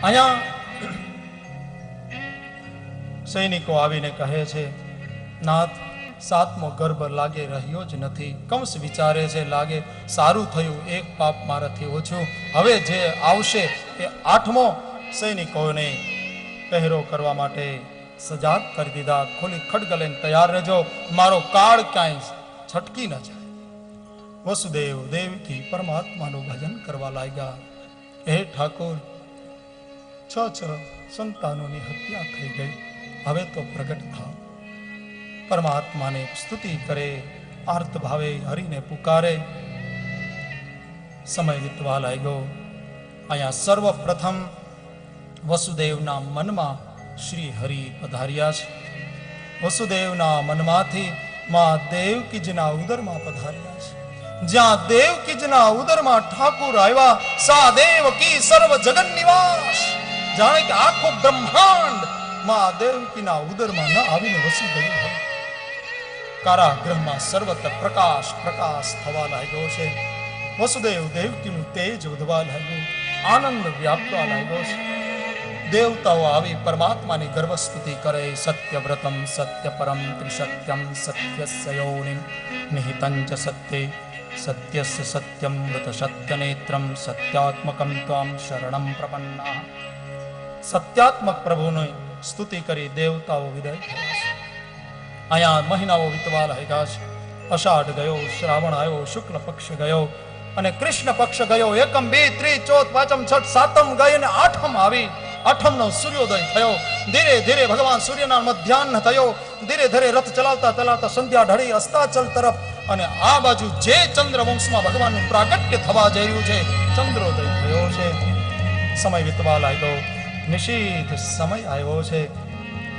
અહીંયા સૈનિકો આવીને કહે છે, નાથ, 7મો ગર્ભ લાગે રહ્યો જ નથી. કંસ વિચારે છે, લાગે સારું થયું, એક પાપ મારાથી ઓછું. હવે જે આવશે એ 8મો. સૈનિકોને પહેરો કરવા માટે સજાગ કરી દીધા. ખોલી ખડગ લઈને તૈયાર રહેજો, મારો કાળ ક્યાંય છટકી ન જાય. વસુદેવ દેવકી પરમાત્માનું ભજન કરવા લાગ્યા. હે ઠાકોર, 6 સંતાનોની હત્યા થઈ ગઈ, હવે તો પ્રગટ થાવ. પરમાત્માને સ્તુતિ કરે, આર્ત ભાવે હરિને પુકારે. સમય વીતવા લાગ્યો. અહીંયા સર્વપ્રથમ વસુદેવના મનમાં શ્રી હરિ પધાર્યા છે. વસુદેવના મનમાંથી માં દેવકીજીના ઉદરમાં પધાર્યા છે. જ્યાં દેવકીજીના ઉદરમાં ઠાકુર આવ્યા, સા દેવકી સર્વ જગન નિવાસ. જાણે કે આખું બ્રહ્માંડ માં દેવકીના ઉદરમાં ન આવીને વસી ગયું હોય. કારાગૃહમાં સર્વત્ર પ્રકાશ પ્રકાશ થવા લાગ્યો છે. વસુદેવ દેવકીનું તેજ વધવા લાગ્યું, આનંદ વ્યાપવા લાગ્યો છે. દેવતાઓ આવી પરમાત્માની ગર્વસ્તુતિ કરે. સત્યવ્રતમ સત્યપરમ ત્રિસત્યમ સત્યસ્ય યોનિમ નિહિતં ચ સત્યે સત્યસ્ય સત્યમ મૃત સત્યનેત્રમ સત્યાત્મકમ ત્વામ શરણમ પ્રપન્ના. સત્યાત્મક પ્રભુની સ્તુતિ કરી દેવતાઓ વિદાય થયા છે. અહીંયા મહિનાઓ વીતવા લાગ્યા છે. અષાઢ ગયો, શ્રાવણ આવ્યો, શુક્લ પક્ષ ગયો અને કૃષ્ણ પક્ષ ગયો. 1, 2, 3, 4, 5, 6, 7 ગઈ અને 8મ આવી. 8મનો સૂર્યોદય થયો. ધીરે ધીરે ભગવાન સૂર્યના મધ્યાહ્ન થયો. ધીરે ધીરે રથ ચલાવતા ચલાવતા સંધ્યા ઢળી અસ્તાચલ તરફ, અને આ બાજુ જે ચંદ્રવંશમાં ભગવાનનું પ્રાગટ્ય થવા જઈ રહ્યું છે, ચંદ્રોદય થયો છે. સમય વીતવા લાગ્યો, નિશીથ સમય આવ્યો છે.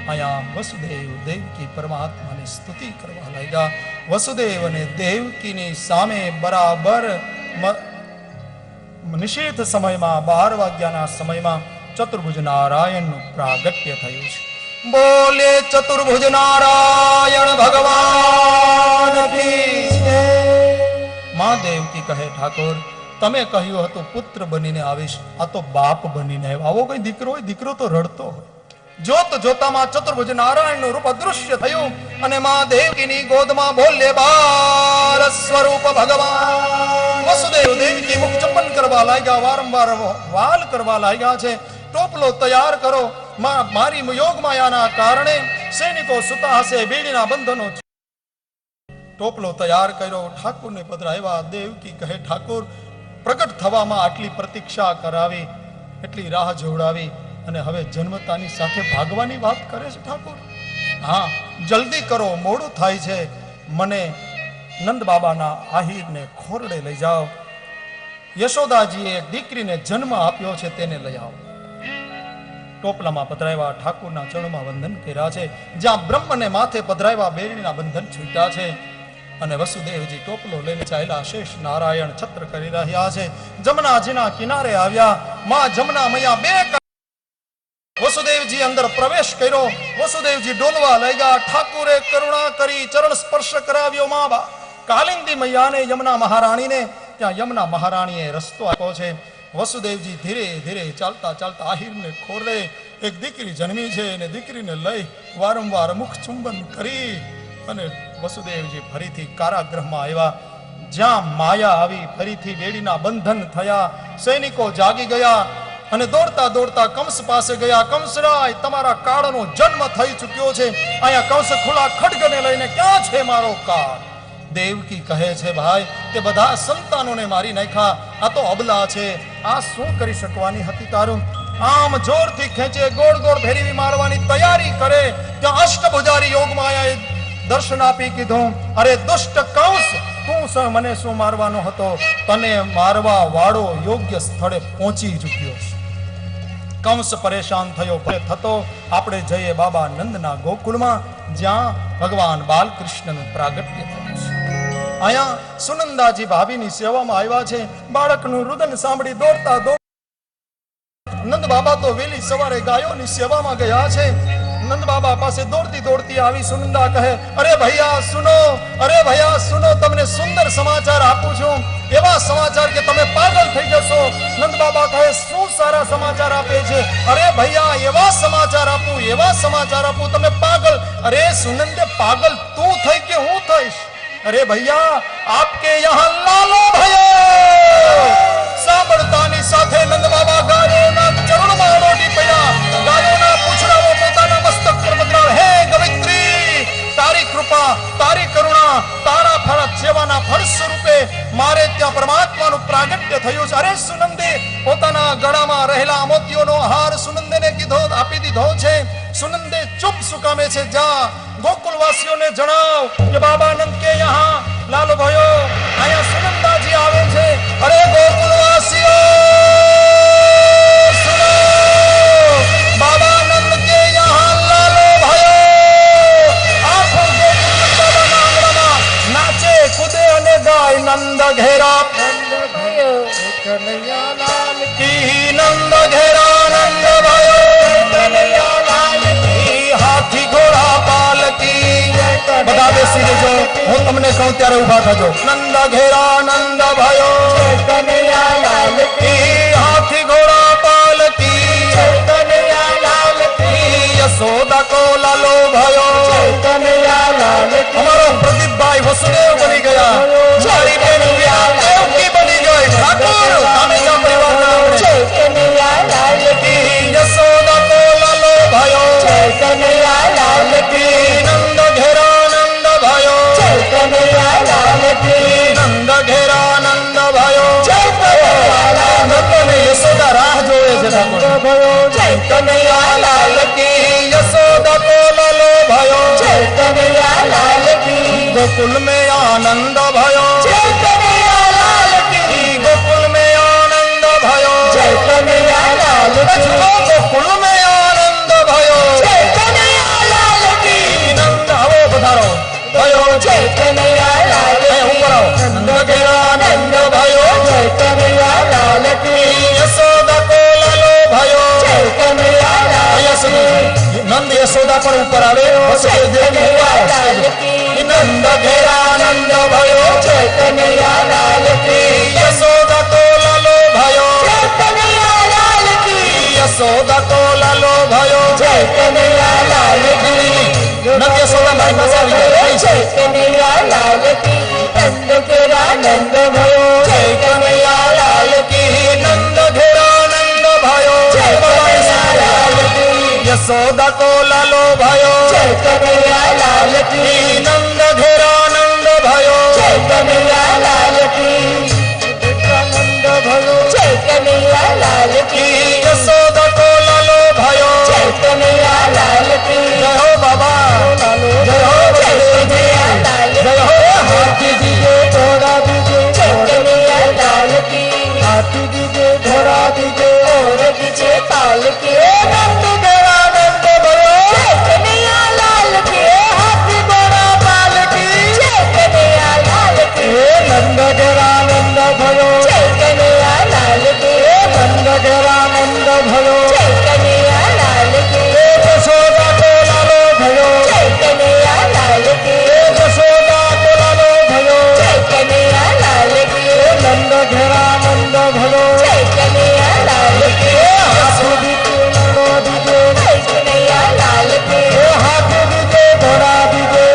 અહીંયા વસુદેવ દેવકી પરમાત્માની સ્તુતિ કરવા લાગ્યા. વસુદેવ અને દેવકીની સામે બરાબર નિશીથ સમયમાં 12 વાગ્યાના સમયમાં ચતુર્ભુજ નારાયણનું પ્રાગટ્ય થયું છે. બોલે ચતુર્ભુજ નારાયણ ભગવાન કી જય. માં દેવકી કહે, ઠાકોર, તમે કહ્યું હતું પુત્ર બનીને આવીશ, આ તો બાપ બનીને આવ્યો. આવો કોઈ દીકરો હોય? દીકરો તો રડતો હોય. જોત જોતામાં ચતુર્ભુજ નારાયણનું રૂપ અદૃશ્ય થયું અને માં દેવકીની ગોદમાં બોલે બાલ સ્વરૂપ ભગવાન. વસુદેવ દેવકી મુખ ચંપન કરવા લાગ્યા, વારંવાર વાલ કરવા લાગ્યા છે. ટોપલો તૈયાર કરો. મારી યોગ માયાના કારણે સૈનિકો સુતા હશે, બીડીના બંધનો. ટોપલો તૈયાર કર્યો, ઠાકુરને પધરાવ્યા. દેવકી કહે, ઠાકુર, પ્રગટ થવામાં આટલી પ્રતીક્ષા કરાવી, એટલી રાહ જોડાવી, અને હવે જન્મતાની સાથે ભાગવાની વાત કરે છે ઠાકુર. હા, જલ્દી કરો, મોડું થાય છે. મને નંદ બાબાના આહીરને ખોરડે લઈ જાઓ. યશોદાજીએ એક દીકરીને જન્મ આપ્યો છે, તેને લઈ આવો. ટોપલામાં પધરાવ્યા, ઠાકુરના ચરણોમાં વંદન કર્યા છે. જ્યાં બ્રહ્મને માથે પધરાવ્યા, બેરણીના બંધન છૂટ્યા છે. અને વસુદેવજી ટોપલો લઈને ચાલ્યા. શેષ નારાયણ છત્ર કરી રહ્યા છે. જમનાજીના કિનારે આવ્યા. માં જમના મૈયા બે વસુદેવજી અંદર પ્રવેશ કર્યો. વસુદેવજી ડોલવા લાગ્યા. ઠાકુરે કરુણા કરી ચરણ સ્પર્શ કરાવ્યો. માં કાલિંદી મૈયાને, યમુના મહારાણીને. ત્યાં યમુના મહારાણીએ રસ્તો આપ્યો છે. વસુદેવજી ધીરે ધીરે ચાલતા ચાલતા આહિરને ખોરડે એક દીકરી જન્મી છે, અને દીકરીને લઈ વારંવાર મુખ ચુંબન કરી અને વસુદેવજી ફરીથી કારાગૃહમાં આવ્યા. જ્યાં માયા આવી, ફરીથી બેડીના બંધન થયા. સૈનિકો જાગી ગયા અને દોડતા દોડતા કંસ પાસે ગયા. કંસરાય, તમારા કાળનો જન્મ થઈ ચૂક્યો છે. અહીંયા કંસ ખુલ્લા ખડગને લઈને, ક્યાં છે મારો કાળ? દેવકી કહે છે, ભાઈ, તે બધા સંતાનોને મારી નાખ્યા. આ તો અબલા છે. આ શું કરી શકવાની હતી તારું? આમ જોરથી ખેંચે, ગોળ ગોળ ફેરવી મારવાની તૈયારી કરે. ત્યાં અષ્ટભુજારી યોગ માયાએ દર્શન આપી કીધું, અરે દુષ્ટ કંસ, તું મને શું મારવાનો હતો? તને મારવા વાળો યોગ્ય સ્થળે પહોંચી ચૂક્યો છે. કંસ પરેશાન થયો થતો આપણે જઈએ બાબા નંદના ગોકુળમાં, જ્યાં ભગવાન બાલકૃષ્ણનું પ્રાગટ્ય થયું છે. અહીંયા સુનંદાજી ભાભીની સેવામાં આવ્યા છે. બાળકનું રુદન સાંભળી દોડતા નંદ બાબા તો વેલી સવારે ગાયોની સેવામાં ગયા છે. નંદ બાબા પાસે દોડતી દોડતી આવી સુનંદા કહે, અરે ભૈયા સુનો, અરે ભૈયા સુનો, તમને સુંદર સમાચાર આપું છું, એવા સમાચાર કે તમે પાગલ થઈ જશો. નંદ બાબા કહે, શું સારા સમાચાર આપે છે? અરે ભૈયા એવા સમાચાર આપું, એવા સમાચાર આપું, તમે પાગલ. અરે સુનંદે, પાગલ તું થઈ કે હું થઈશ? અરે ભૈયા આપકે યહાં લાલો ભયો. સાંભળતાની સાથે નંદ બાબા ગાયોના ચરણમાં અડોટી પડ્યા, ગાયોના પૂંછડાઓ પોતાના મસ્તક પર બદલાવ. હે ગવિત્રી, તારી કૃપા, તારી કરુણા, તારા ફળ સેવાના ફળ સ્વરૂપે મારે ત્યાં પરમાત્માનું પ્રાગટ્ય થયું છે. અરે સુનંદે પોતાના ગળામાં રહેલા મોતીઓનો હાર સુનંદેને કીધો, આપી દીધો છે. સુનંદે ચૂપ સુકામે છે. જા ગોકુલવાસીઓને જણાવ કે બાબા નંદ કે યહાં લાલો ભયો, અહીંયા સુનંદાજી આવે છે. અરે ગોકુલવાસીઓ સુનો, બાબા નંદ કે યહાં લાલો ભયો. આખો ગોકુલ નંદ બાબાના આંગણામાં નાચે કૂદે અને ગાય નંદ ઘેરા નંદ ભયો કનૈયા લાલ કી, નંદ ઘેરા નંદ ભયો કનૈયા લાલ કી, હાથી ઘોડા પાલકી. બધા બેસી રહેજો, હું તમને કહું ત્યારે ઉભા થજો. નંદ ઘેરા નંદ ભયો કનૈયા લાલ કી, હાથી ઘોડા પાલકી કનૈયા લાલ કી, યશોદા કો લાલો ભયો કનૈયા લાલ કી. અમારો પ્રદીપભાઈ વસુદેવ બની ગયા, મારી બેન દેવકી બની ગઈ. ઠાકોર કામેજા પરિવારના કનૈયા લાલ કી, યશોદા કો લાલો ભયો કનૈયા લાલ કી, નંદ ઘેરા નંદ ભયો કનૈયા લાલ કી, નંદ ઘેરા નંદ ભયો કનૈયા લાલ કી. યશોદા રાહ જોવે છે ઠાકોર ભયો કનૈયા લાલ કી, યશોદા કો લાલો ભયો કનૈયા લાલ કી, ગોકુલ में आनंद भयो कनैया लाल की, गोकुल में आनंद भयो कनैया लाल की, गोकुल में आनंद भयो कनैया लाल की, नंद हवो पधारो भयो कनैया लाल की, ऊपर आओ. नंद घेरा नंद भयो कनैया लाल की, यशोदा को लालो भयो कनैया लाल की. नंद यशोदा पर ऊपर आवे, नंद घेरा नंद भयो कनैया लाल की, यशोदा को लालो भयो कनैया लाल की, यशोदा को लालो भयो कनैया लाल की. नंद यशोदा मारी પાસે આવી જાય કનૈયા લાલ કી, નંદ ઘેરા નંદ भयो કનૈયા લાલ કી, નંદ ઘેરા નંદ भयो કનૈયા લાલ કી, यशोदा को लालो भयो कनैया लाल की, नंद घेरा नंद भयो कनैया लाल की, नंद भयो कनैया लाल की, यशोदा को लालो भयो कनैया लाल की. जय हो बाबा, जय हो कनैया लाल, जय हो. हाथी दीजे घोड़ा दीजे कनैया लाल की, हाथी दीजे घोड़ा दीजे और दीजे पाल की, नंद घेरा नंद भयो कनैया लाल की, हाथी घोड़ा पाल की कनैया लाल की, नंद घेरा नंद भयो कनैया लाल की, नंद घेरा नंद भयो कनैया लाल की, यशोदा को लालो भयो कनैया लाल की, यशोदा को लालो भयो कनैया लाल की, नंद घेरा नंद भयो कनैया लाल की, हाथी दीजे घोड़ा दीजे कनैया लाल की, हाथी दीजे घोड़ा दीजे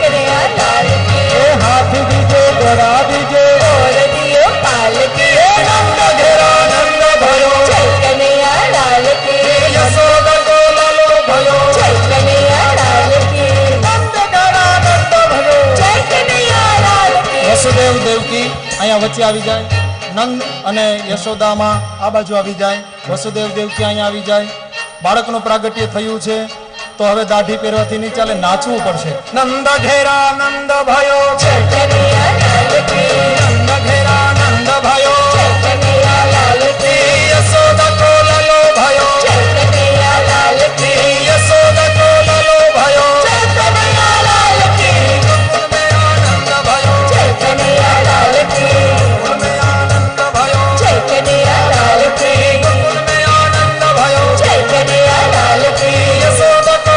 कनैया लाल की, हाथी दीजे घोड़ा दीजे और दियो पाल की, नंद घेरा नंद भयो कनैया लाल की, यशोदा को लालो भयो कनैया लाल की, नंद घेरा नंद भयो कनैया लाल की. વસુદેવ દેવકી અહીંયા વચ્ચે આવી જાય, નંદ અને યશોદામાં આ બાજુ આવી જાય, વસુદેવ દેવકી અહીંયા આવી જાય. બાળકનું પ્રાગટ્ય થયું છે તો હવે દાઢી પહેરવાથી નહીં ચાલે, નાચવું પડશે. નંદ ઘેરા નંદ भयो કનૈયા લાલ કી, નંદ ઘેરા નંદ भयो કનૈયા લાલ કી, યશોદા को लालो भयो कनैया लाल की, यशोदा को लालो भयो कनैया लाल की, गोकुल में आनंद भयो कनैया लाल की, गोकुल में आनंद भयो कनैया लाल की, गोकुल में आनंद भयो कनैया लाल की, यशोदा को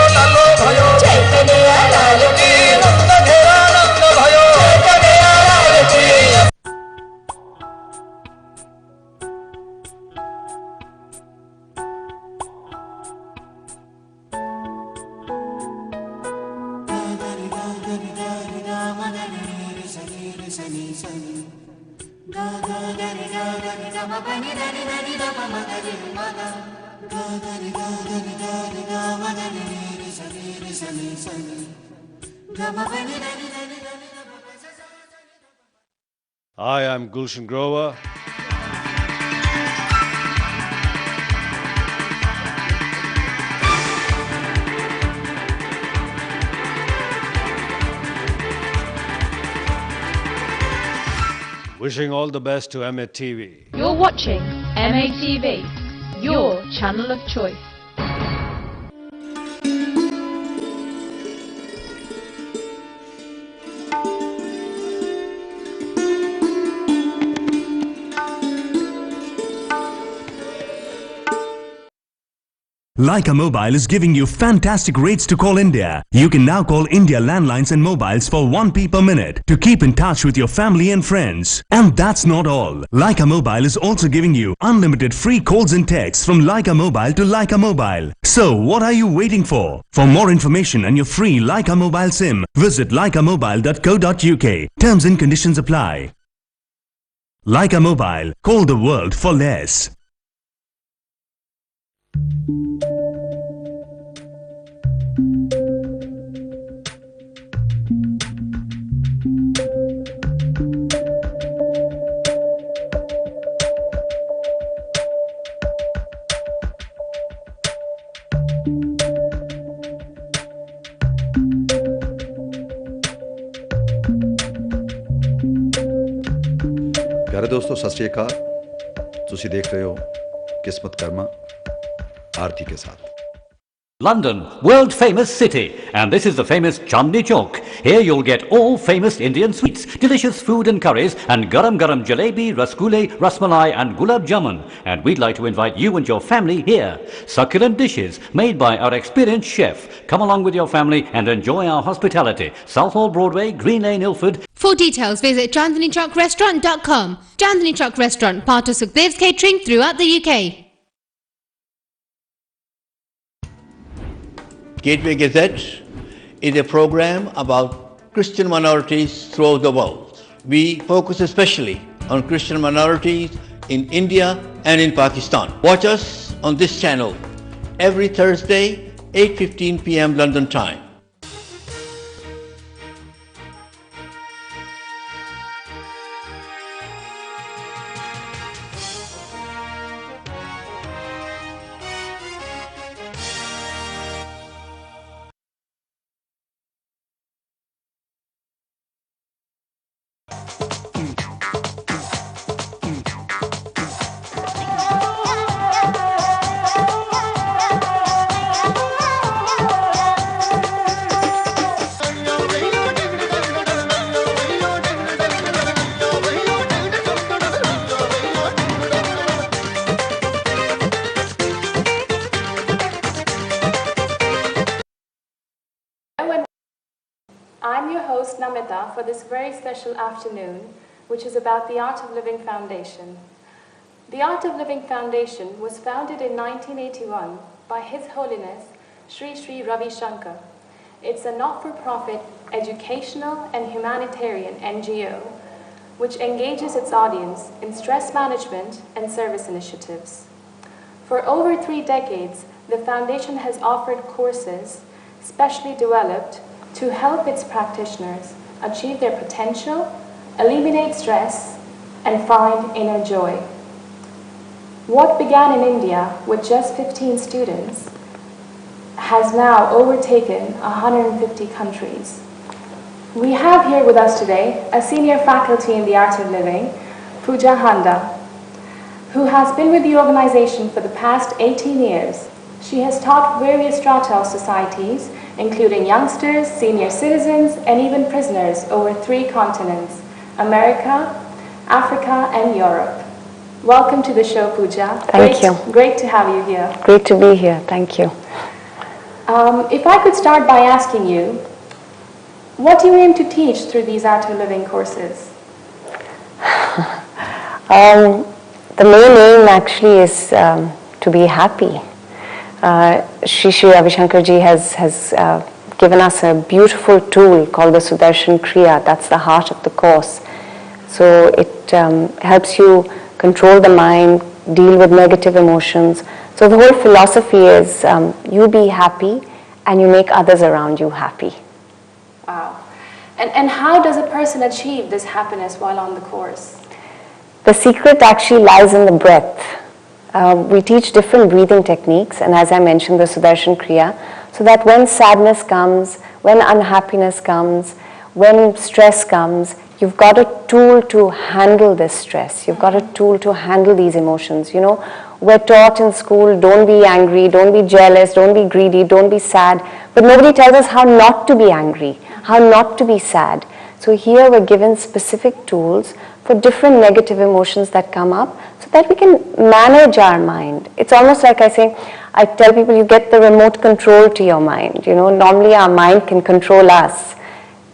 I am Gulshan Grover. Wishing all the best to MATV. You're watching MATV, your channel of choice. Leica Mobile is giving you fantastic rates to call India. You can now call India landlines and mobiles for 1p per minute to keep in touch with your family and friends. And that's not all. Leica Mobile is also giving you unlimited free calls and texts from Leica Mobile to Leica Mobile. So what are you waiting for? For more information and your free Leica Mobile SIM, visit leicamobile.co.uk. Terms and conditions apply. Leica Mobile. Call the world for less. प्यारे दोस्तों सत श्री अकाल ਤੁਸੀਂ ਦੇਖ ਰਹੇ ਹੋ किस्मत कर्मा आरती के साथ London, world famous city, and this is the famous Chandni Chowk. Here you'll get all famous Indian sweets, delicious food and curries, and garam jalebi, rasgulle, rasmalai and gulab jamun. And we'd like to invite you and your family here. Succulent dishes made by our experienced chef. Come along with your family and enjoy our hospitality. Southall Broadway, Green Lane, Ilford. For details, visit chandnitruckrestaurant.com. Chandni Truck Restaurant, part of Sukhdev's catering throughout the UK. Gateway Gazette is a program about Christian minorities throughout the world. We focus especially on Christian minorities in India and in Pakistan. Watch us on this channel every Thursday, 8:15 p.m. London time. I'm your host Namita for this very special afternoon, which is about the Art of Living Foundation. The Art of Living Foundation was founded in 1981 by His Holiness Sri Sri Ravi Shankar. It's a not-for-profit educational and humanitarian NGO which engages its audience in stress management and service initiatives. For over 3 decades, the foundation has offered courses specially developed to help its practitioners achieve their potential, eliminate stress, and find inner joy. What began in India with just 15 students has now overtaken 150 countries. We have here with us today a senior faculty in the Art of Living, Puja Handa, who has been with the organization for the past 18 years. She has taught various strata of societies, including youngsters, senior citizens, and even prisoners over 3 continents, America, Africa, and Europe. Welcome to the show, Puja. Thank you. Great to have you here. Great to be here. Thank you. If I could start by asking you, what do you aim to teach through these Art of Living courses? The main aim actually is to be happy. Sri Sri Ravi Shankar ji has given us a beautiful tool called the Sudarshan Kriya. That's the heart of the course. So it helps you control the mind, deal with negative emotions. So the whole philosophy is you be happy and you make others around you happy. Wow. And how does a person achieve this happiness while on the course? The secret actually lies in the breath. We teach different breathing techniques, and as I mentioned, the Sudarshan Kriya, so that when sadness comes, when unhappiness comes, when stress comes, you've got a tool to handle this stress. You've got a tool to handle these emotions. You know, we're taught in school, don't be angry, don't be jealous, don't be greedy, don't be sad. But nobody tells us how not to be angry, how not to be sad. So here we're given specific tools for different negative emotions that come up so that we can manage our mind. It's almost like I tell people you get the remote control to your mind. You know, normally our mind can control us.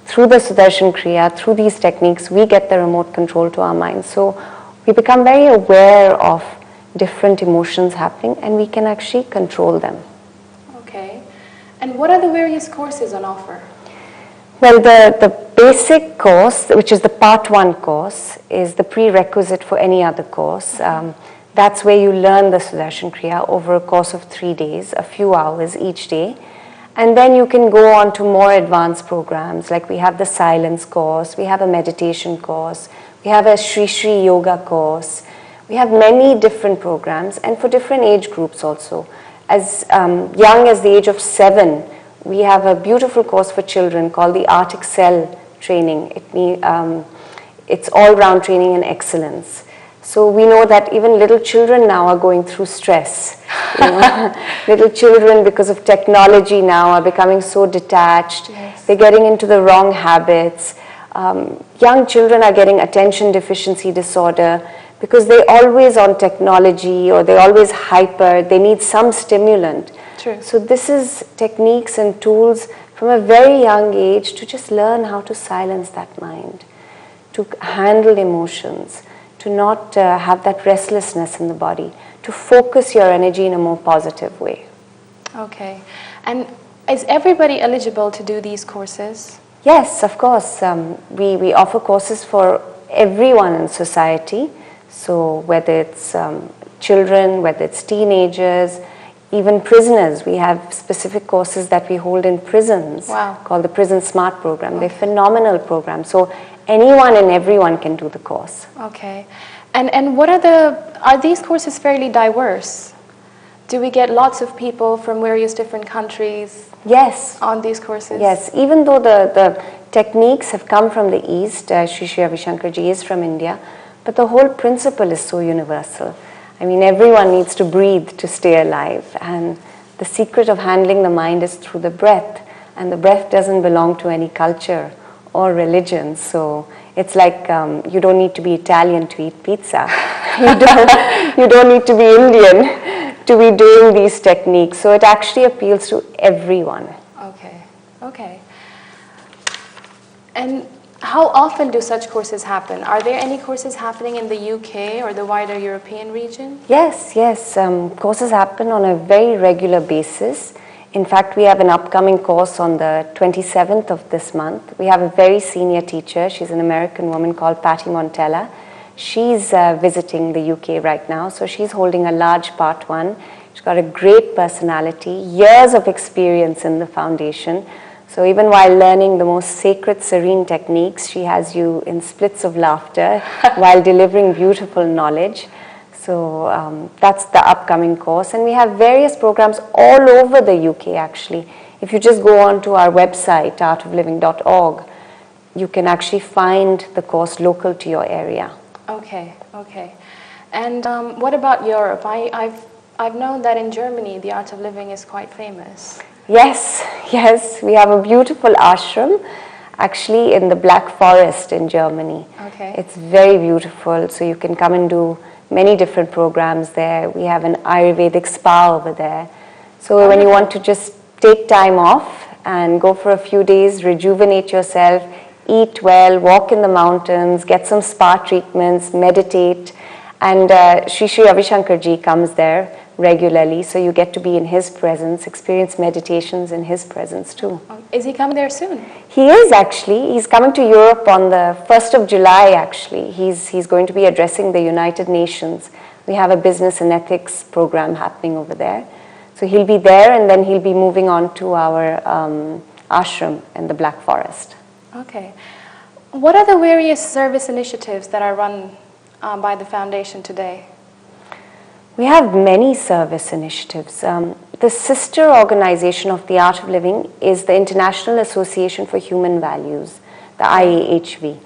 Through the Sudarshan Kriya, through these techniques, we get the remote control to our mind. So we become very aware of different emotions happening and we can actually control them. Okay. And what are the various courses on offer? Well, the basic course, which is the part 1 course, is the prerequisite for any other course. That's where you learn the Sudarshan Kriya over a course of 3 days, a few hours each day. And then you can go on to more advanced programs, like we have the silence course, we have a meditation course, we have a Shri Shri Yoga course. We have many different programs, and for different age groups also. As young as the age of 7, we have a beautiful course for children called the Art Excel training. It's all-round training in excellence. So we know that even little children now are going through stress. You know? Little children, because of technology now, are becoming so detached. Yes. They're getting into the wrong habits. Young children are getting attention deficiency disorder because they're always on technology or they're always hyper. They need some stimulant. True. So this is techniques and tools from a very young age to just learn how to silence that mind, to handle emotions, to not have that restlessness in the body, to focus your energy in a more positive way. Okay. And is everybody eligible to do these courses? Yes, of course. We offer courses for everyone in society. So whether it's children, whether it's teenagers, even prisoners, we have specific courses that we hold in prisons. Wow. Called the Prison Smart Program. They're phenomenal programs. So anyone and everyone can do the course. Okay. And what are these courses fairly diverse? Do we get lots of people from various different countries? Yes. On these courses? Yes, even though the techniques have come from the East, Sri Sri Ravi Shankar Ji is from India, but the whole principle is so universal. I mean, everyone needs to breathe to stay alive, and the secret of handling the mind is through the breath, and the breath doesn't belong to any culture or religion. So it's like you don't need to be Italian to eat pizza. You don't need to be Indian to be doing these techniques. So it actually appeals to everyone. Okay, okay. And how often do such courses happen? Are there any courses happening in the UK or the wider European region? Yes. Courses happen on a very regular basis. In fact, we have an upcoming course on the 27th of this month. We have a very senior teacher. She's an American woman called Patty Montella. She's visiting the UK right now, so she's holding a large part 1. She's got a great personality, years of experience in the foundation. So even while learning the most sacred, serene techniques, she has you in splits of laughter while delivering beautiful knowledge. So that's the upcoming course. And we have various programs all over the UK actually. If you just go on to our website, artofliving.org, you can actually find the course local to your area. Okay. And what about Europe? I've known that in Germany, the Art of Living is quite famous. Yes, we have a beautiful ashram actually in the Black Forest in Germany. Okay. It's very beautiful, so you can come and do many different programs there. We have an Ayurvedic spa over there. So when you want to just take time off and go for a few days, rejuvenate yourself, eat well, walk in the mountains, get some spa treatments, meditate, and Sri Sri Ravi Shankar Ji comes there regularly, so you get to be in his presence, experience meditations in his presence too. Is he coming there soon? He is actually. He's coming to Europe on the 1st of July actually. He's going to be addressing the United Nations. We have a business and ethics program happening over there. So he'll be there, and then he'll be moving on to our ashram in the Black Forest. Okay. What are the various service initiatives that are run by the foundation today? We have many service initiatives. The sister organization of the Art of Living is the International Association for Human Values, the IAHV.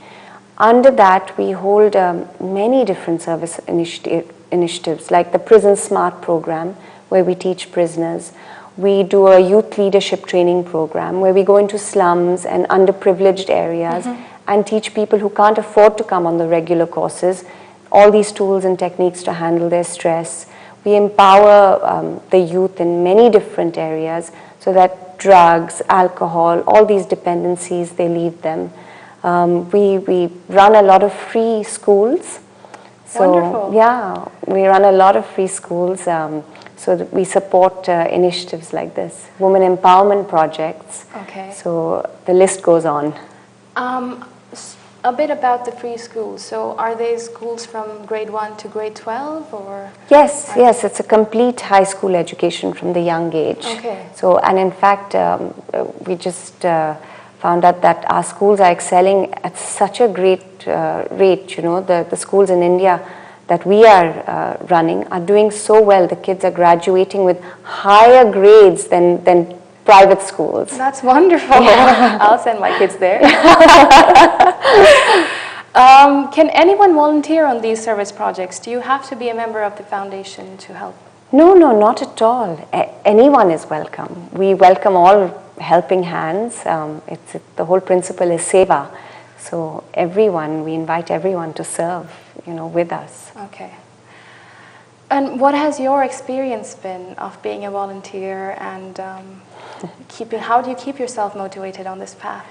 Under that, we hold many different service initiatives, like the Prison Smart program, where we teach prisoners. We do a youth leadership training program, where we go into slums and underprivileged areas and teach people who can't afford to come on the regular courses all these tools and techniques to handle their stress. We empower the youth in many different areas so that drugs, alcohol, all these dependencies, they leave them. We run a lot of free schools. So, wonderful. Yeah, we run a lot of free schools. So that we support initiatives like this, women empowerment projects. Okay. So the list goes on. A bit about the free schools. So are they schools from grade 1 to grade 12 or? Yes, it's a complete high school education from the young age. Okay. So, and in fact, we just found out that our schools are excelling at such a great rate. You know, the schools in India that we are running are doing so well. The kids are graduating with higher grades than private schools. That's wonderful. I'll send my kids there. Can anyone volunteer on these service projects? Do you have to be a member of the foundation to help? No, not at all. Anyone is welcome. We welcome all helping hands. The whole principle is seva. So we invite everyone to serve, with us. Okay. And what has your experience been of being a volunteer and how do you keep yourself motivated on this path?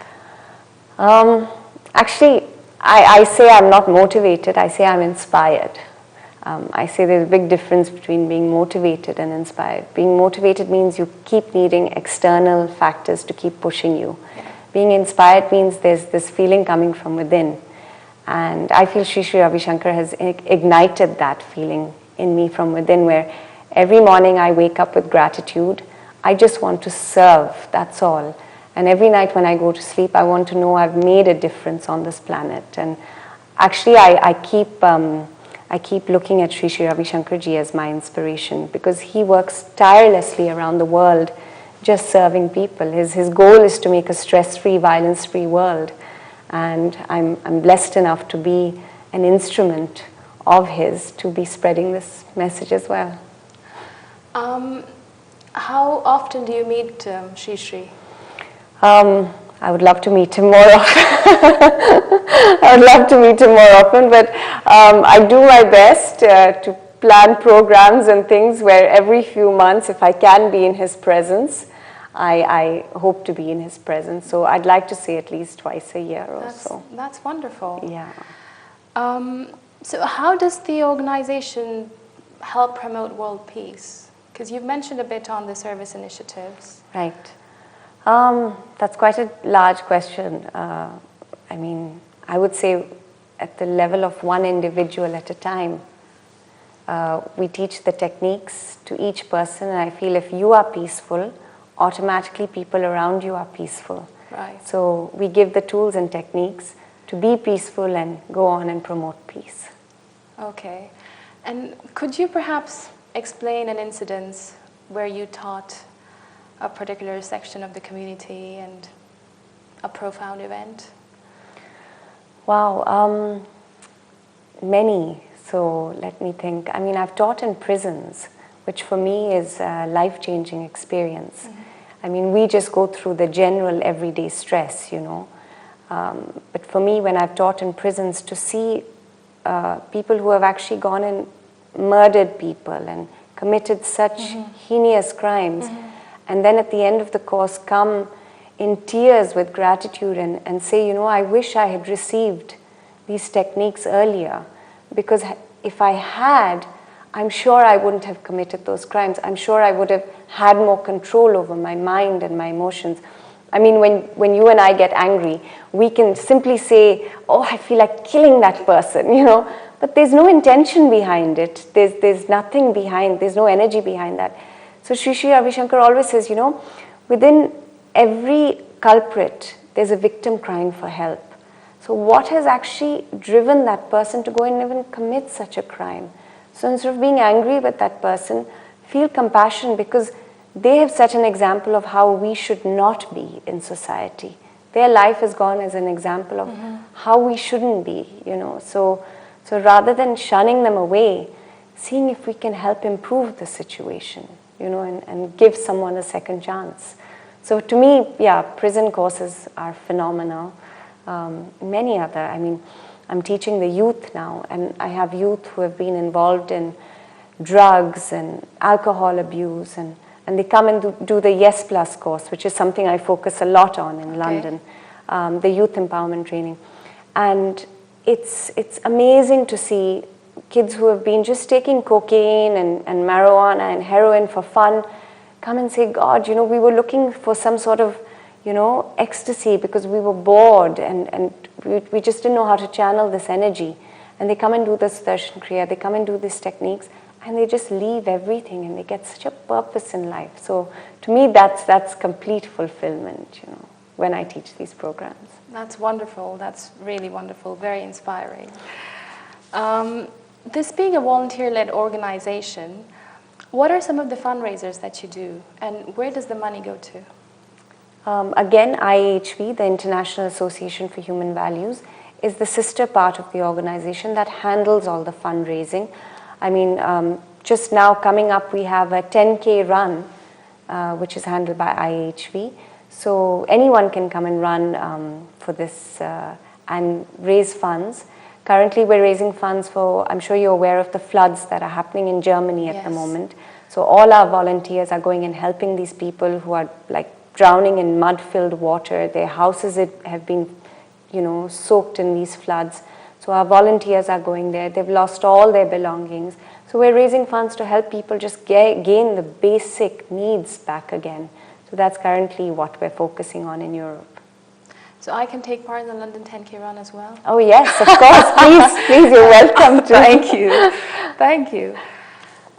Actually, I say I'm not motivated, I say I'm inspired. I say there's a big difference between being motivated and inspired. Being motivated means you keep needing external factors to keep pushing you. Being inspired means there's this feeling coming from within. And I feel Sri Sri Ravi Shankar has ignited that feeling in me from within, where every morning I wake up with gratitude. I just want to serve, that's all. And every night when I go to sleep, I want to know I've made a difference on this planet. And actually, I keep looking at Sri Sri Ravi Shankar ji as my inspiration, because he works tirelessly around the world just serving people. His goal is to make a stress-free, violence-free world. And I'm blessed enough to be an instrument of his to be spreading this message as well. How often do you meet Sri Sri? I would love to meet him more often. I would love to meet him more often, but I do my best to plan programs and things where every few months, if I can be in his presence, I hope to be in his presence. So I'd like to say at least twice a year or so. That's wonderful. Yeah. So how does the organization help promote world peace? Because you've mentioned a bit on the service initiatives. Right. That's quite a large question. I would say at the level of one individual at a time. We teach the techniques to each person, and I feel if you are peaceful, automatically people around you are peaceful. Right. So we give the tools and techniques to be peaceful and go on and promote peace. Okay. And could you perhaps explain an incident where you taught a particular section of the community and a profound event? Wow, many. So let me think. I've taught in prisons, which for me is a life-changing experience. We just go through the general everyday stress, But for me, when I've taught in prisons, to see people who have actually gone and murdered people and committed such heinous crimes, and then at the end of the course come in tears with gratitude and say, I wish I had received these techniques earlier, because if I had, I'm sure I wouldn't have committed those crimes. I'm sure I would have had more control over my mind and my emotions. I mean, when you and I get angry, we can simply say, oh, I feel like killing that person, you know, but there's no intention behind it. There's nothing behind, there's no energy behind that. So Sri Sri Ravi Shankar always says, you know, within every culprit, there's a victim crying for help. So what has actually driven that person to go and even commit such a crime? So instead of being angry with that person, feel compassion, because they have set an example of how we should not be in society. Their life has gone as an example of how we shouldn't be, you know. So rather than shunning them away, seeing if we can help improve the situation, you know, and give someone a second chance. So to me, yeah, prison courses are phenomenal. Many other, I mean, I'm teaching the youth now, and I have youth who have been involved in drugs and alcohol abuse, and they come and do the Yes Plus course, which is something I focus a lot on in London, the youth empowerment training. And it's amazing to see kids who have been just taking cocaine and marijuana and heroin for fun come and say, God, you know, we were looking for some sort of, you know, ecstasy because we were bored and we just didn't know how to channel this energy. And they come and do this Sudarshan Kriya, they come and do these techniques, and they just leave everything and they get such a purpose in life. So to me, that's complete fulfillment, you know, when I teach these programs. That's wonderful. That's really wonderful. Very inspiring. This being a volunteer-led organization, what are some of the fundraisers that you do, and where does the money go to? Again, IAHV, the International Association for Human Values, is the sister part of the organization that handles all the fundraising. I mean, just now coming up, we have a 10K run, which is handled by IAHV. So anyone can come and run for this and raise funds. Currently, we're raising funds for, I'm sure you're aware of the floods that are happening in Germany at the moment. So all our volunteers are going and helping these people who are like drowning in mud-filled water. Their houses have been, you know, soaked in these floods. So our volunteers are going there. They've lost all their belongings. So we're raising funds to help people just gain the basic needs back again. So that's currently what we're focusing on in Europe. So I can take part in the London 10K run as well? Oh yes, of course. Please, you're welcome to. Thank you. Thank you.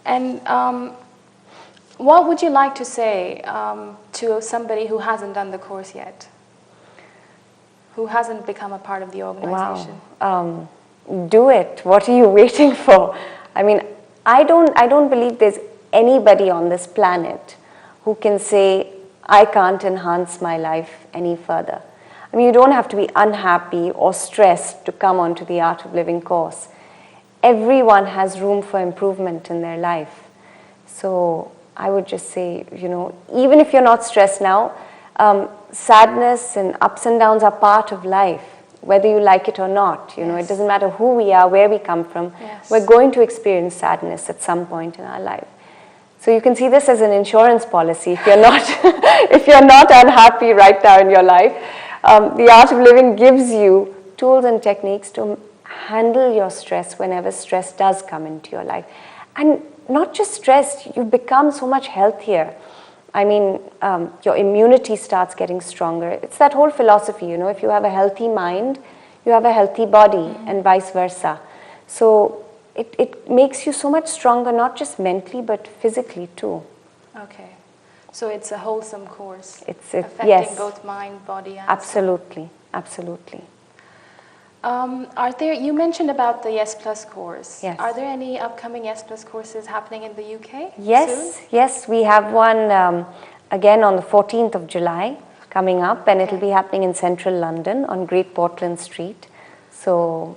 And what would you like to say to somebody who hasn't done the course yet? Who hasn't become a part of the organization? Wow. Do it. What are you waiting for? I mean, I don't believe there's anybody on this planet who can say, I can't enhance my life any further. I mean, you don't have to be unhappy or stressed to come onto the Art of Living course. Everyone has room for improvement in their life. So I would just say, you know, even if you're not stressed now, sadness and ups and downs are part of life, whether you like it or not. You know, it doesn't matter who we are, where we come from. We're going to experience sadness at some point in our life. So you can see this as an insurance policy. If you're not, if you're not unhappy right now in your life, the Art of Living gives you tools and techniques to handle your stress whenever stress does come into your life. And not just stress, you become so much healthier. I mean, your immunity starts getting stronger. It's that whole philosophy, you know, if you have a healthy mind, you have a healthy body, and vice versa. So it makes you so much stronger, not just mentally, but physically too. Okay. So it's a wholesome course. It's affecting both mind, body, and absolutely, absolutely. Are there? You mentioned about the Yes Plus course. Yes. Are there any upcoming Yes Plus courses happening in the UK? Yes, soon? yes. We have one again on the 14th of July coming up, and it'll be happening in central London on Great Portland Street. So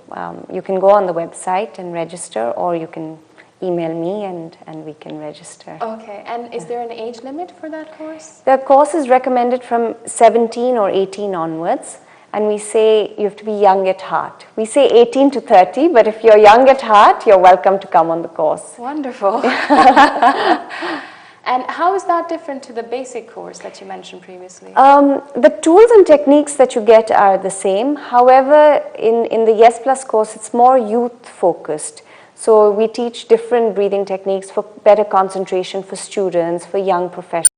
you can go on the website and register, or you can email me and we can register. Okay, and is there an age limit for that course? The course is recommended from 17 or 18 onwards, and we say you have to be young at heart. We say 18 to 30, but if you're young at heart, you're welcome to come on the course. Wonderful. And how is that different to the basic course that you mentioned previously? The tools and techniques that you get are the same. However, in the Yes Plus course, it's more youth focused. So we teach different breathing techniques for better concentration for students, for young professionals.